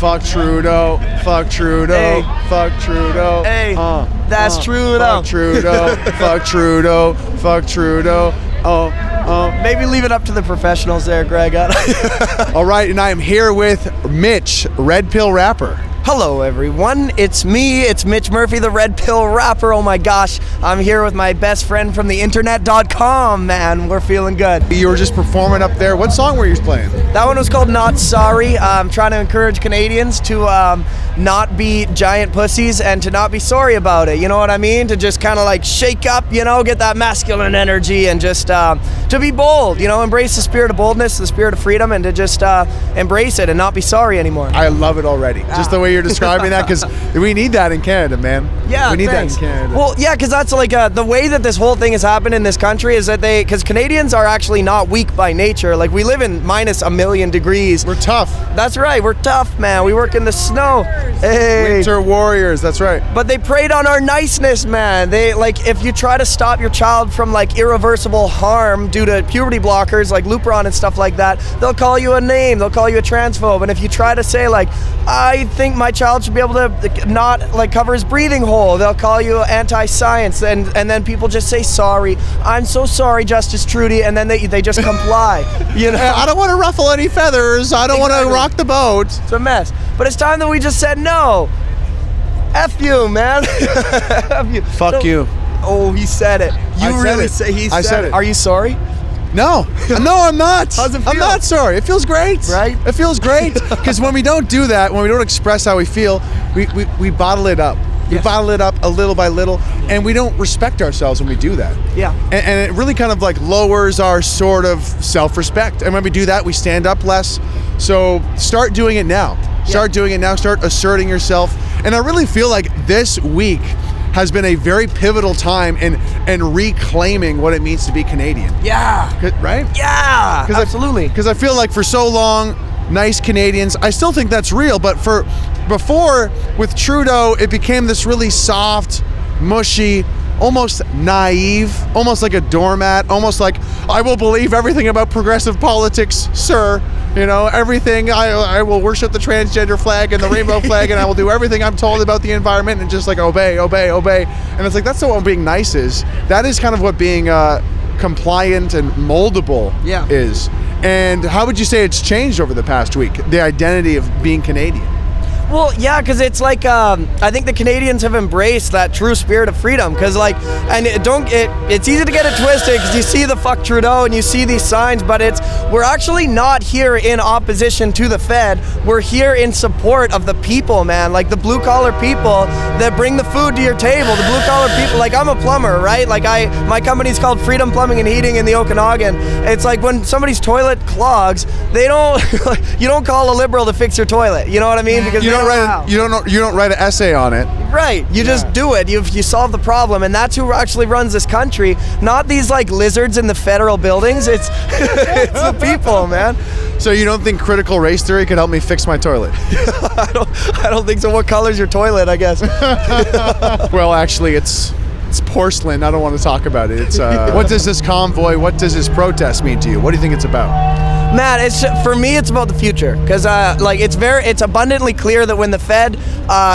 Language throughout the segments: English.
Fuck Trudeau. Fuck Trudeau. Hey. Fuck Trudeau. Hey, that's Trudeau. Fuck Trudeau. Fuck Trudeau. Fuck Trudeau. Maybe leave it up to the professionals there, Greg. All right, and I am here with Mitch, Red Pill Rapper. Hello, everyone. It's me. It's Mitch Murphy, the Red Pill Rapper. Oh my gosh, I'm here with my best friend from the internet.com, man. We're feeling good. You were just performing up there. What song were you playing? That one was called Not Sorry. I'm trying to encourage Canadians to not be giant pussies and to not be sorry about it. You know what I mean? To just kind of like shake up, you know, get that masculine energy and just to be bold, you know, embrace the spirit of boldness, the spirit of freedom, and to just embrace it and not be sorry anymore. I love it already. Just the way you're describing that, because we need that in Canada, man. Yeah, we need thanks. that in Canada. Well, yeah, because that's like the way that this whole thing has happened in this country is that because Canadians are actually not weak by nature. Like, we live in minus a million degrees. We're tough. That's right. We're tough, man. We work in the snow. Hey. Winter warriors. That's right. But they preyed on our niceness, man. They like, if you try to stop your child from like irreversible harm due to puberty blockers like Lupron and stuff like that, they'll call you a name. They'll call you a transphobe. And if you try to say like, I think my child should be able to not like cover his breathing hole, they'll call you anti-science, and then people just say sorry. I'm so sorry, Justice Trudy, and then they just comply. You know, I don't want to ruffle any feathers. I don't want to rock the boat. It's a mess. But it's time that we just said no. F you, man. F you. Fuck you. Oh, he said it. You really said it. say he I said it. Are you sorry? No, I'm not. How's it feel? I'm not sorry. It feels great. Right? It feels great. Because when we don't do that, when we don't express how we feel, we bottle it up. We bottle it up a little by little, and we don't respect ourselves when we do that. Yeah. And it really kind of like lowers our sort of self-respect. And when we do that, we stand up less. So start doing it now. Start doing it now. Start asserting yourself. And I really feel like this week has been a very pivotal time in reclaiming what it means to be Canadian. Yeah. Right? Yeah, absolutely. Because I feel like for so long, nice Canadians, I still think that's real, but before, with Trudeau, it became this really soft, mushy, almost naive, almost like a doormat, almost like, I will believe everything about progressive politics, sir. You know, everything, I will worship the transgender flag and the rainbow flag, and I will do everything I'm told about the environment, and just like obey. And it's like, that's not what being nice is. That is kind of what being compliant and moldable is. And how would you say it's changed over the past week, the identity of being Canadian? Well, yeah, because it's like I think the Canadians have embraced that true spirit of freedom. Because like, and it's easy to get it twisted because you see the fuck Trudeau and you see these signs, but we're actually not here in opposition to the Fed. We're here in support of the people, man. Like the blue collar people that bring the food to your table. The blue collar people. Like, I'm a plumber, right? Like my company's called Freedom Plumbing and Heating in the Okanagan. It's like when somebody's toilet clogs, they don't you don't call a liberal to fix your toilet. You know what I mean? Because you don't write an essay on it. Right. You just do it. You solve the problem, and that's who actually runs this country. Not these like lizards in the federal buildings. It's the people, man. So you don't think critical race theory could help me fix my toilet? I don't think so. What color's your toilet, I guess? Well, actually, it's porcelain. I don't want to talk about it. It's what does this convoy, what does this protest mean to you? What do you think it's about? Man, for me, it's about the future, because like it's abundantly clear that when the Fed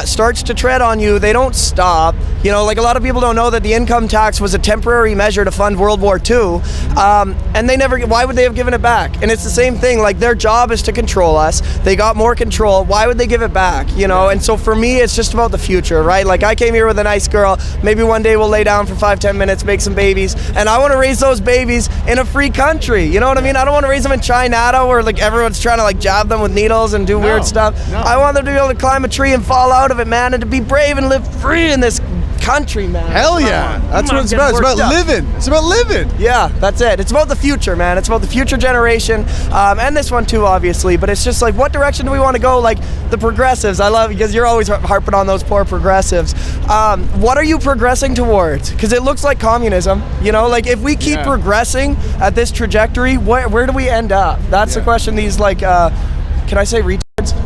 starts to tread on you, they don't stop. You know, like a lot of people don't know that the income tax was a temporary measure to fund World War II, and why would they have given it back? And it's the same thing. Like, their job is to control us. They got more control. Why would they give it back? You know, and so for me, it's just about the future, right? Like, I came here with a nice girl. Maybe one day we'll lay down for 5-10 minutes, make some babies, and I want to raise those babies in a free country. You know what I mean? I don't want to raise them in China where like everyone's trying to like jab them with needles and do weird stuff. No. I want them to be able to climb a tree and fall out of it, man, and to be brave and live free in this country, man. Hell yeah. That's what it's about. It's about living. It's about living. Yeah, that's it. It's about the future, man. It's about the future generation, and this one too, obviously. But it's just like, what direction do we want to go? Like the progressives. I love, because you're always harping on those poor progressives. What are you progressing towards? Because it looks like communism. You know, like if we keep progressing at this trajectory, where do we end up? That's the question. These like, can I say retards?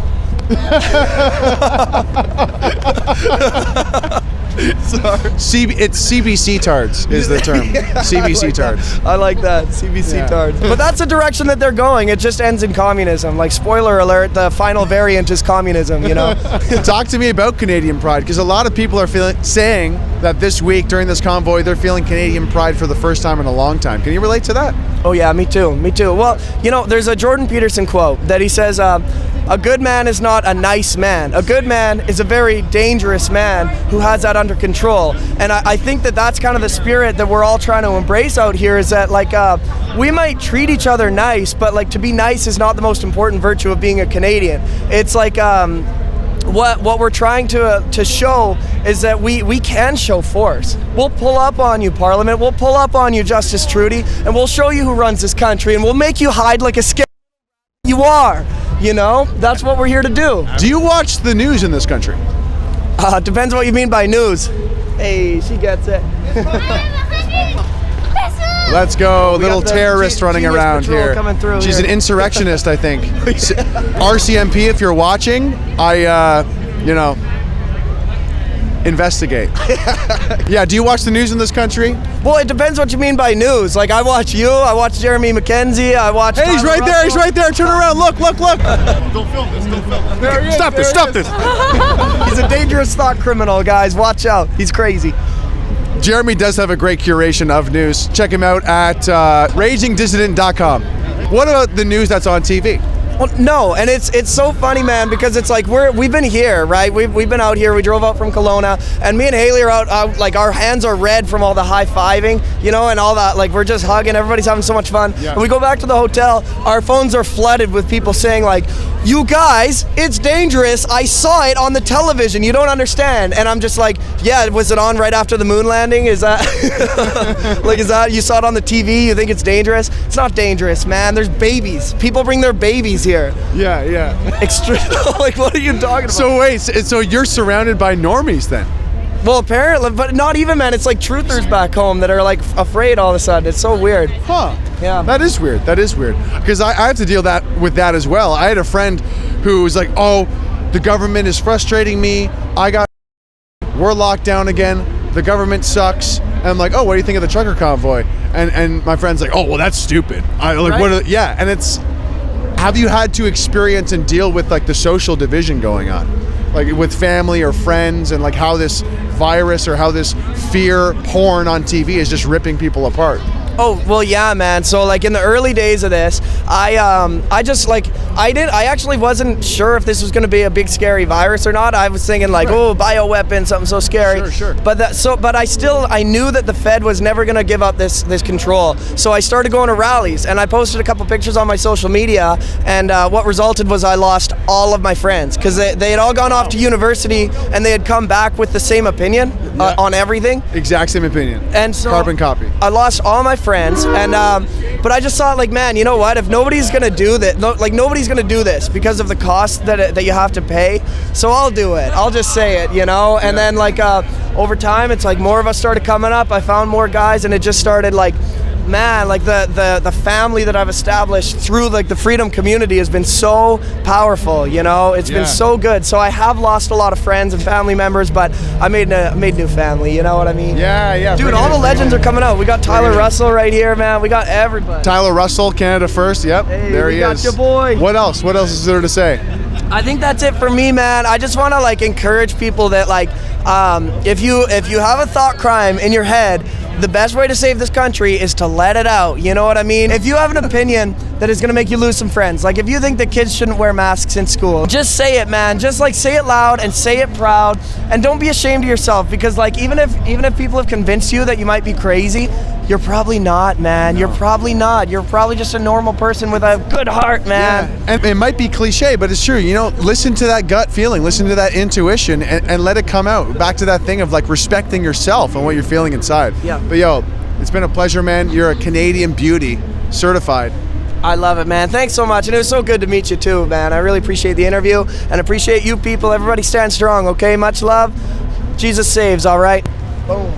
It's CBC tards is the term. CBC tards. I like that, CBC tards. But that's the direction that they're going. It just ends in communism. Like, spoiler alert, the final variant is communism, you know? Talk to me about Canadian pride, because a lot of people are saying that this week during this convoy, they're feeling Canadian pride for the first time in a long time. Can you relate to that? Oh yeah, me too. Well, you know, there's a Jordan Peterson quote that he says, a good man is not a nice man. A good man is a very dangerous man who has that under control. And I think that that's kind of the spirit that we're all trying to embrace out here, is that like we might treat each other nice, but like to be nice is not the most important virtue of being a Canadian. It's like what we're trying to show is that we can show force. We'll pull up on you, Parliament. We'll pull up on you, Justice Trudy, and we'll show you who runs this country, and we'll make you hide like a scared you are. You know, that's what we're here to do. Do you watch the news in this country? Depends what you mean by news. Hey, she gets it. Let's go, little terrorist running around here. She's an insurrectionist, I think. RCMP, if you're watching, investigate. Yeah, do you watch the news in this country? Well, it depends what you mean by news. Like, I watch you, I watch Jeremy McKenzie, I watch... Hey, he's right there, he's right there. Turn around, look. Don't film this, don't film this. Stop this. He's a dangerous thought criminal, guys. Watch out. He's crazy. Jeremy does have a great curation of news. Check him out at ragingdissident.com. What about the news that's on TV? Well, no, and it's so funny, man, because it's like we've been here, right? We've been out here. We drove out from Kelowna, and me and Haley are out like our hands are red from all the high-fiving, you know, and all that. Like, we're just hugging. Everybody's having so much fun. Yeah. And we go back to the hotel. Our phones are flooded with people saying like, "You guys, it's dangerous. I saw it on the television. You don't understand." And I'm just like, "Yeah, was it on right after the moon landing? Is that like, is that you saw it on the TV? You think it's dangerous? It's not dangerous, man. There's babies. People bring their babies here." Yeah. Extreme. Like, what are you talking about? So wait, so you're surrounded by normies then? Well, apparently, but not even, man. It's like truthers back home that are like afraid all of a sudden. It's so weird. Huh. Yeah. That is weird. Because I have to deal with that as well. I had a friend who was like, "Oh, the government is frustrating me. We're locked down again. The government sucks." And I'm like, "Oh, what do you think of the trucker convoy?" And my friend's like, "Oh, well, that's stupid." Right? Yeah. And it's, have you had to experience and deal with like the social division going on? Like with family or friends, and like how this virus or how this fear porn on TV is just ripping people apart? Oh, well, yeah, man. So, like, in the early days of this, I actually wasn't sure if this was going to be a big, scary virus or not. I was thinking, like, right. Oh, bioweapon, something so scary. Sure. But I knew that the Fed was never going to give up this control. So I started going to rallies, and I posted a couple pictures on my social media, and what resulted was I lost all of my friends, because they had all gone off to university, and they had come back with the same opinion on everything. Exact same opinion. And so carbon copy. I lost all my friends, and but I just thought, like, man, you know what? If nobody's gonna do that, nobody's gonna do this because of the cost that you have to pay. So I'll do it. I'll just say it, you know. And then like over time, it's like more of us started coming up. I found more guys, and it just started like, man, like the family that I've established through like the freedom community has been so powerful, you know. It's been so good. So I have lost a lot of friends and family members, but I made new family, you know what I mean? Yeah. Dude, all the legends are coming out. We got Tyler Russell right here, man. We got everybody. Tyler Russell, Canada First. Yep, hey, there he is. We got your boy. What else is there to say? I think that's it for me, man. I just want to like encourage people that like if you have a thought crime in your head, the best way to save this country is to let it out. You know what I mean? If you have an opinion that is going to make you lose some friends, like if you think that kids shouldn't wear masks in school, just say it, man. Just like say it loud and say it proud, and don't be ashamed of yourself, because like even if people have convinced you that you might be crazy, you're probably not, man. No. You're probably not. You're probably just a normal person with a good heart, man. Yeah. And it might be cliche, but it's true. You know, listen to that gut feeling, listen to that intuition, and let it come out. Back to that thing of like respecting yourself and what you're feeling inside. Yeah. But yo, it's been a pleasure, man. You're a Canadian beauty, certified. I love it, man. Thanks so much. And it was so good to meet you too, man. I really appreciate the interview and appreciate you people. Everybody stand strong, okay? Much love. Jesus saves, all right? Boom.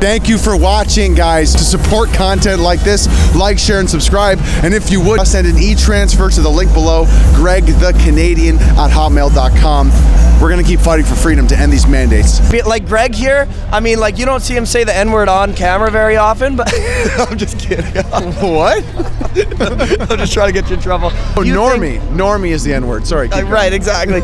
Thank you for watching, guys. To support content like this, like, share, and subscribe. And if you would, send an e-transfer to the link below, GregTheCanadian@hotmail.com. We're going to keep fighting for freedom to end these mandates. Like Greg here, I mean, like, you don't see him say the N-word on camera very often, but I'm just kidding. What? I'm just trying to get you in trouble. Oh, normie. Normie is the N-word. Sorry. Keep going. Right, exactly.